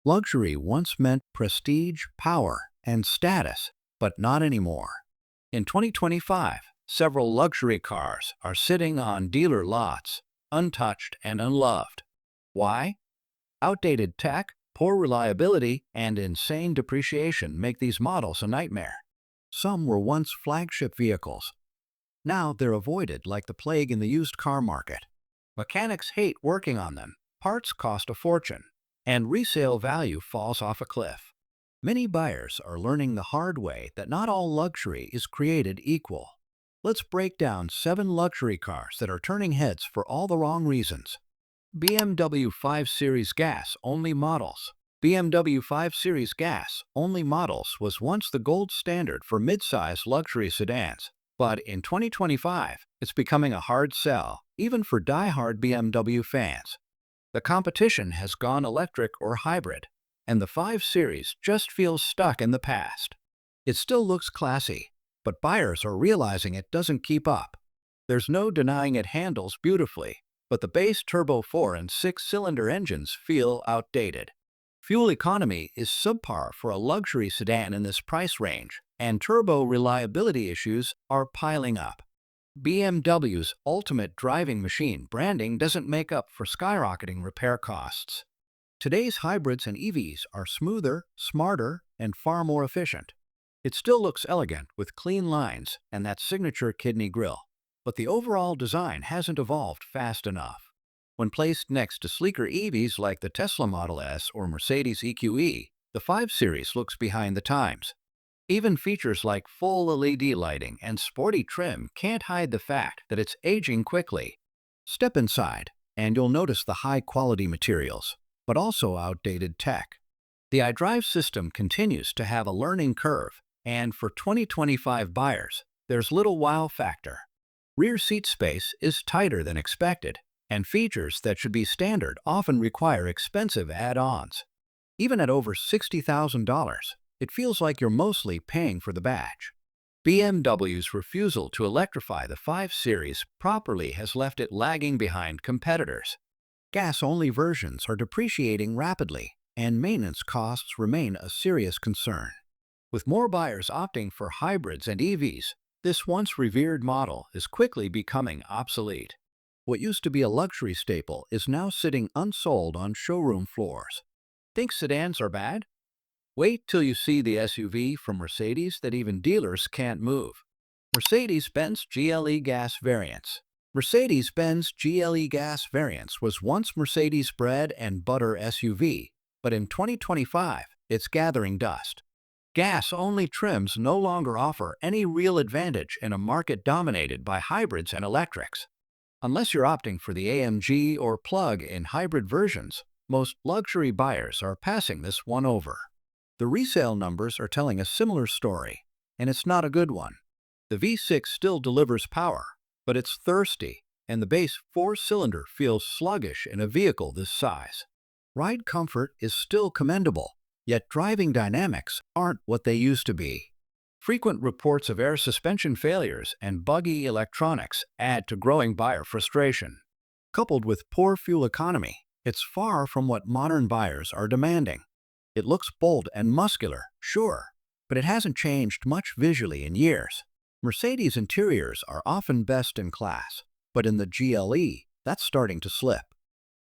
Luxury once meant prestige, power, and status, but not anymore. In 2025, several luxury cars are sitting on dealer lots, untouched and unloved. Why? Outdated tech, poor reliability, and insane depreciation make these models a nightmare. Some were once flagship vehicles. Now they're avoided like the plague in the used car market. Mechanics hate working on them, parts cost a fortune, and resale value falls off a cliff. Many buyers are learning the hard way that not all luxury is created equal. Let's break down 7 luxury cars that are turning heads for all the wrong reasons. BMW 5 Series gas-only models. BMW 5 Series gas-only models was once the gold standard for mid-size luxury sedans, but in 2025, it's becoming a hard sell, even for die-hard BMW fans. The competition has gone electric or hybrid, and the 5 Series just feels stuck in the past. It still looks classy, but buyers are realizing it doesn't keep up. There's no denying it handles beautifully, but the base turbo 4 and 6-cylinder engines feel outdated. Fuel economy is subpar for a luxury sedan in this price range, and turbo reliability issues are piling up. BMW's ultimate driving machine branding doesn't make up for skyrocketing repair costs. Today's hybrids and EVs are smoother, smarter, and far more efficient. It still looks elegant with clean lines and that signature kidney grille, but the overall design hasn't evolved fast enough. When placed next to sleeker EVs like the Tesla Model S or Mercedes EQE, the 5 Series looks behind the times. Even features like full LED lighting and sporty trim can't hide the fact that it's aging quickly. Step inside, and you'll notice the high-quality materials, but also outdated tech. The iDrive system continues to have a learning curve, and for 2025 buyers, there's little wow factor. Rear seat space is tighter than expected, and features that should be standard often require expensive add-ons. Even at over $60,000, it feels like you're mostly paying for the badge. BMW's refusal to electrify the 5 Series properly has left it lagging behind competitors. Gas-only versions are depreciating rapidly, and maintenance costs remain a serious concern. With more buyers opting for hybrids and EVs, this once revered model is quickly becoming obsolete. What used to be a luxury staple is now sitting unsold on showroom floors. Think sedans are bad? Wait till you see the SUV from Mercedes that even dealers can't move. Mercedes-Benz GLE gas variants. Mercedes-Benz GLE gas variants was once Mercedes' bread and butter SUV, but in 2025, it's gathering dust. Gas-only trims no longer offer any real advantage in a market dominated by hybrids and electrics. Unless you're opting for the AMG or plug-in hybrid versions, most luxury buyers are passing this one over. The resale numbers are telling a similar story, and it's not a good one. The V6 still delivers power, but it's thirsty, and the base 4-cylinder feels sluggish in a vehicle this size. Ride comfort is still commendable, yet driving dynamics aren't what they used to be. Frequent reports of air suspension failures and buggy electronics add to growing buyer frustration. Coupled with poor fuel economy, it's far from what modern buyers are demanding. It looks bold and muscular, sure, but it hasn't changed much visually in years. Mercedes interiors are often best in class, but in the GLE, that's starting to slip.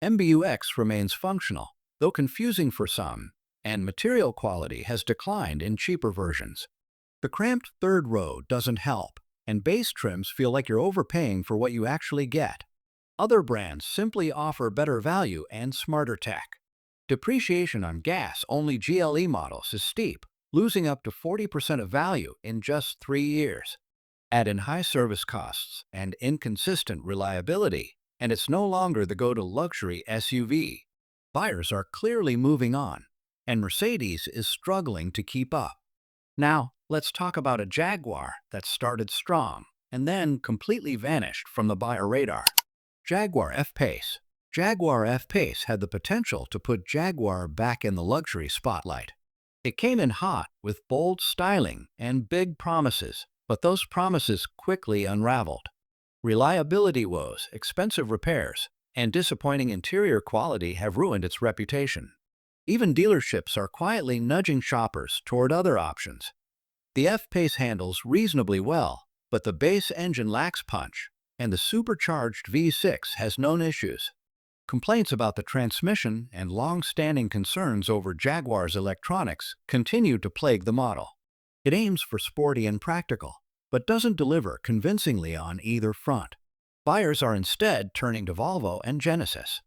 MBUX remains functional, though confusing for some, and material quality has declined in cheaper versions. The cramped third row doesn't help, and base trims feel like you're overpaying for what you actually get. Other brands simply offer better value and smarter tech. Depreciation on gas-only GLE models is steep, losing up to 40% of value in just 3 years. Add in high service costs and inconsistent reliability, and it's no longer the go-to luxury SUV. Buyers are clearly moving on, and Mercedes is struggling to keep up. Now, let's talk about a Jaguar that started strong and then completely vanished from the buyer radar. Jaguar F-Pace. Jaguar F-Pace had the potential to put Jaguar back in the luxury spotlight. It came in hot with bold styling and big promises, but those promises quickly unraveled. Reliability woes, expensive repairs, and disappointing interior quality have ruined its reputation. Even dealerships are quietly nudging shoppers toward other options. The F-Pace handles reasonably well, but the base engine lacks punch, and the supercharged V6 has known issues. Complaints about the transmission and long-standing concerns over Jaguar's electronics continue to plague the model. It aims for sporty and practical, but doesn't deliver convincingly on either front. Buyers are instead turning to Volvo and Genesis.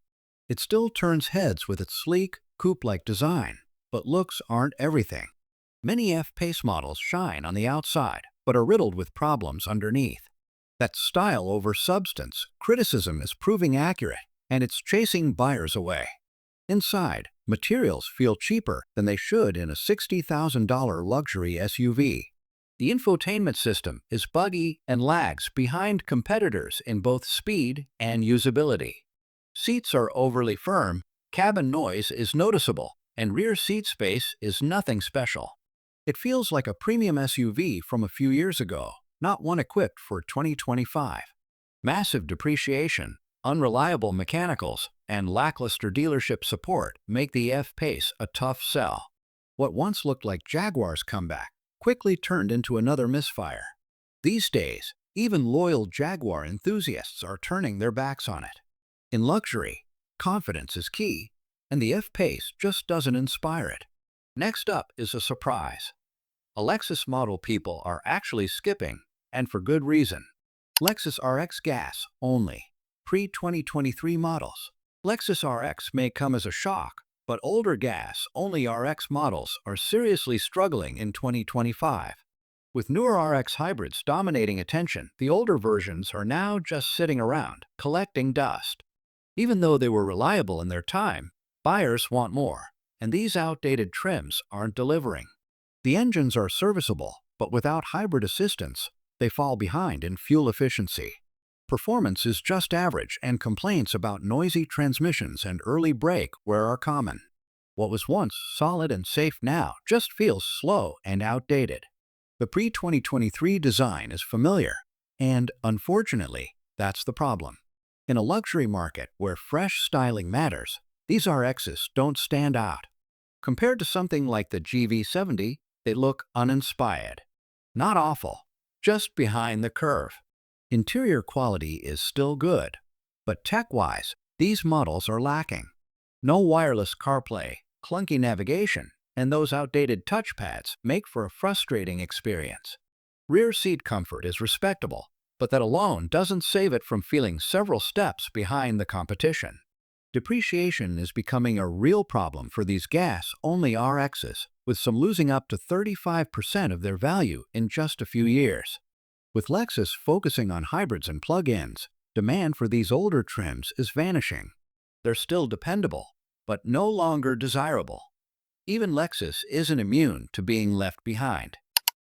It still turns heads with its sleek, coupe-like design, but looks aren't everything. Many F-Pace models shine on the outside, but are riddled with problems underneath. That style over substance criticism is proving accurate, and it's chasing buyers away. Inside, materials feel cheaper than they should in a $60,000 luxury SUV. The infotainment system is buggy and lags behind competitors in both speed and usability. Seats are overly firm, cabin noise is noticeable, and rear seat space is nothing special. It feels like a premium SUV from a few years ago, not one equipped for 2025. Massive depreciation, unreliable mechanicals, and lackluster dealership support make the F-Pace a tough sell. What once looked like Jaguar's comeback quickly turned into another misfire. These days, even loyal Jaguar enthusiasts are turning their backs on it. In luxury, confidence is key, and the F-Pace just doesn't inspire it. Next up is a surprise. A Lexus model people are actually skipping, and for good reason. Lexus RX gas only. Pre-2023 models. Lexus RX may come as a shock, but older gas-only RX models are seriously struggling in 2025. With newer RX hybrids dominating attention, the older versions are now just sitting around, collecting dust. Even though they were reliable in their time, buyers want more, and these outdated trims aren't delivering. The engines are serviceable, but without hybrid assistance, they fall behind in fuel efficiency. Performance is just average, and complaints about noisy transmissions and early brake wear are common. What was once solid and safe now just feels slow and outdated. The pre-2023 design is familiar, and unfortunately, that's the problem. In a luxury market where fresh styling matters, these RXs don't stand out. Compared to something like the GV70, they look uninspired. Not awful, just behind the curve. Interior quality is still good, but tech-wise, these models are lacking. No wireless CarPlay, clunky navigation, and those outdated touchpads make for a frustrating experience. Rear seat comfort is respectable, but that alone doesn't save it from feeling several steps behind the competition. Depreciation is becoming a real problem for these gas-only RXs, with some losing up to 35% of their value in just a few years. With Lexus focusing on hybrids and plug-ins, demand for these older trims is vanishing. They're still dependable, but no longer desirable. Even Lexus isn't immune to being left behind.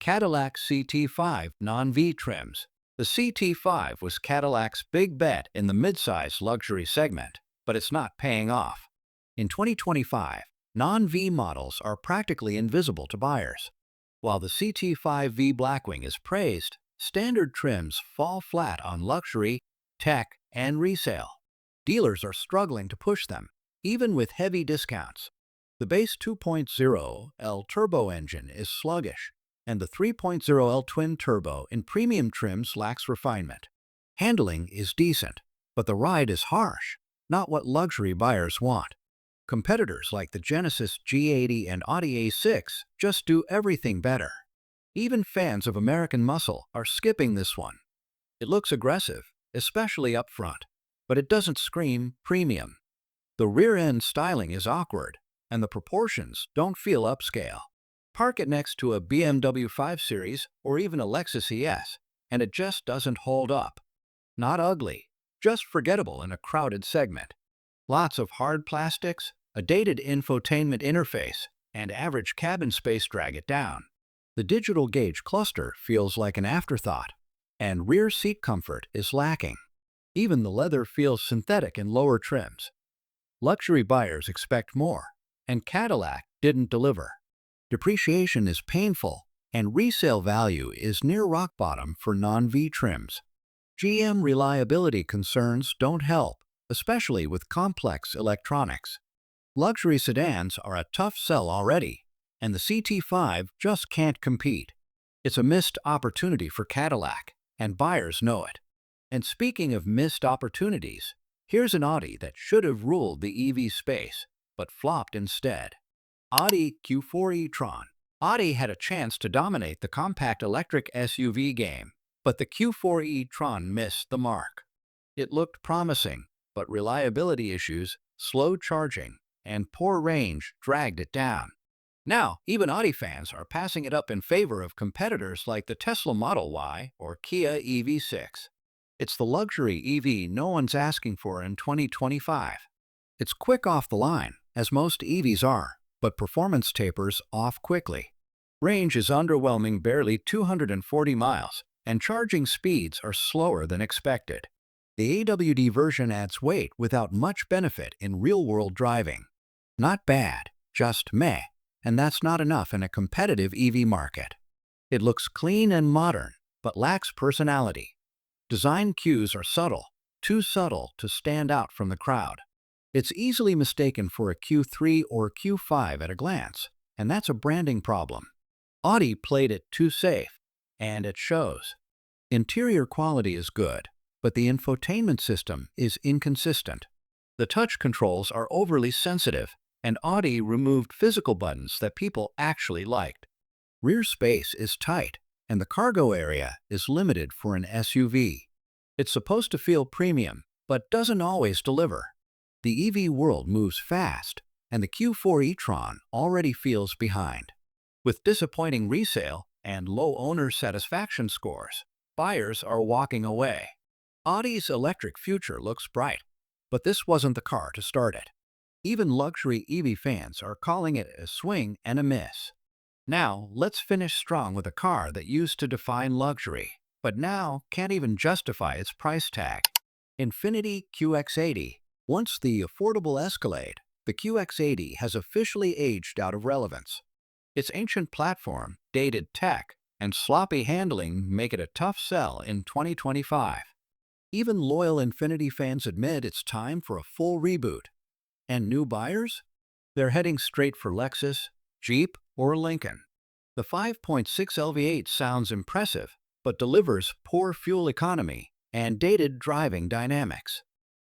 Cadillac CT5 non-V trims. The CT5 was Cadillac's big bet in the midsize luxury segment, but it's not paying off. In 2025, non-V models are practically invisible to buyers. While the CT5V Blackwing is praised, standard trims fall flat on luxury, tech, and resale. Dealers are struggling to push them, even with heavy discounts. The base 2.0L turbo engine is sluggish, and the 3.0L twin-turbo in premium trims lacks refinement. Handling is decent, but the ride is harsh, not what luxury buyers want. Competitors like the Genesis G80 and Audi A6 just do everything better. Even fans of American muscle are skipping this one. It looks aggressive, especially up front, but it doesn't scream premium. The rear-end styling is awkward, and the proportions don't feel upscale. Park it next to a BMW 5 Series or even a Lexus ES, and it just doesn't hold up. Not ugly, just forgettable in a crowded segment. Lots of hard plastics, a dated infotainment interface, and average cabin space drag it down. The digital gauge cluster feels like an afterthought, and rear seat comfort is lacking. Even the leather feels synthetic in lower trims. Luxury buyers expect more, and Cadillac didn't deliver. Depreciation is painful, and resale value is near rock bottom for non-V trims. GM reliability concerns don't help, especially with complex electronics. Luxury sedans are a tough sell already, and the CT5 just can't compete. It's a missed opportunity for Cadillac, and buyers know it. And speaking of missed opportunities, here's an Audi that should have ruled the EV space, but flopped instead. Audi Q4 e-tron. Audi had a chance to dominate the compact electric SUV game, but the Q4 e-tron missed the mark. It looked promising, but reliability issues, slow charging, and poor range dragged it down. Now, even Audi fans are passing it up in favor of competitors like the Tesla Model Y or Kia EV6. It's the luxury EV no one's asking for in 2025. It's quick off the line, as most EVs are, but performance tapers off quickly. Range is underwhelming, barely 240 miles, and charging speeds are slower than expected. The AWD version adds weight without much benefit in real-world driving. Not bad, just meh, and that's not enough in a competitive EV market. It looks clean and modern, but lacks personality. Design cues are subtle, too subtle to stand out from the crowd. It's easily mistaken for a Q3 or Q5 at a glance, and that's a branding problem. Audi played it too safe, and it shows. Interior quality is good, but the infotainment system is inconsistent. The touch controls are overly sensitive, and Audi removed physical buttons that people actually liked. Rear space is tight, and the cargo area is limited for an SUV. It's supposed to feel premium, but doesn't always deliver. The EV world moves fast, and the Q4 e-tron already feels behind. With disappointing resale and low owner satisfaction scores, buyers are walking away. Audi's electric future looks bright, but this wasn't the car to start it. Even luxury EV fans are calling it a swing and a miss. Now, let's finish strong with a car that used to define luxury, but now can't even justify its price tag. Infiniti QX80. Once the affordable Escalade, the QX80 has officially aged out of relevance. Its ancient platform, dated tech, and sloppy handling make it a tough sell in 2025. Even loyal Infiniti fans admit it's time for a full reboot. And new buyers? They're heading straight for Lexus, Jeep, or Lincoln. The 5.6 LV8 sounds impressive, but delivers poor fuel economy and dated driving dynamics.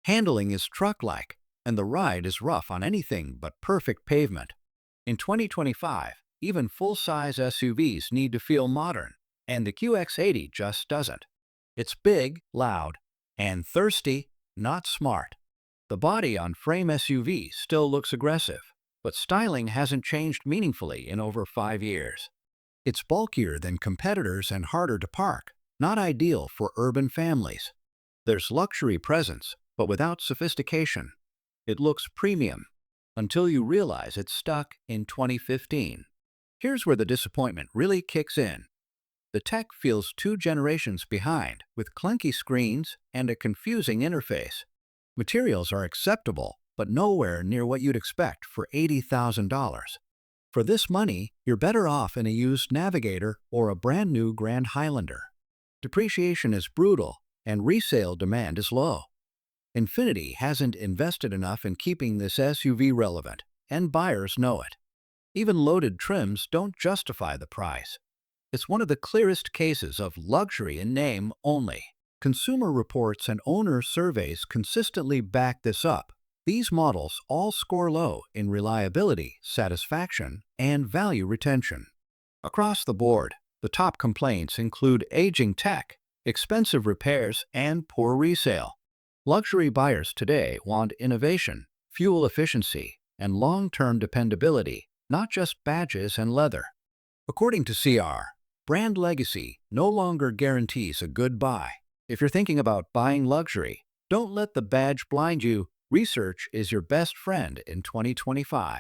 Handling is truck-like, and the ride is rough on anything but perfect pavement. In 2025, even full-size SUVs need to feel modern, and the QX80 just doesn't. It's big, loud, and thirsty, not smart. The body-on-frame SUV still looks aggressive, but styling hasn't changed meaningfully in over 5 years. It's bulkier than competitors and harder to park, not ideal for urban families. There's luxury presence, but without sophistication. It looks premium, until you realize it's stuck in 2015. Here's where the disappointment really kicks in. The tech feels 2 generations behind, with clunky screens and a confusing interface. Materials are acceptable, but nowhere near what you'd expect for $80,000. For this money, you're better off in a used Navigator or a brand new Grand Highlander. Depreciation is brutal, and resale demand is low. Infiniti hasn't invested enough in keeping this SUV relevant, and buyers know it. Even loaded trims don't justify the price. It's one of the clearest cases of luxury in name only. Consumer reports and owner surveys consistently back this up. These models all score low in reliability, satisfaction, and value retention. Across the board, the top complaints include aging tech, expensive repairs, and poor resale. Luxury buyers today want innovation, fuel efficiency, and long-term dependability, not just badges and leather. According to CR, brand legacy no longer guarantees a good buy. If you're thinking about buying luxury, don't let the badge blind you. Research is your best friend in 2025.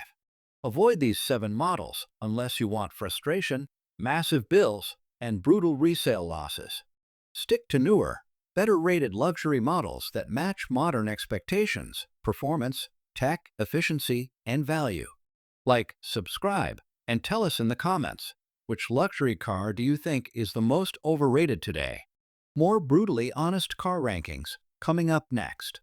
Avoid these 7 models unless you want frustration, massive bills, and brutal resale losses. Stick to newer, better-rated luxury models that match modern expectations, performance, tech, efficiency, and value. Like, subscribe, and tell us in the comments, which luxury car do you think is the most overrated today? More brutally honest car rankings coming up next.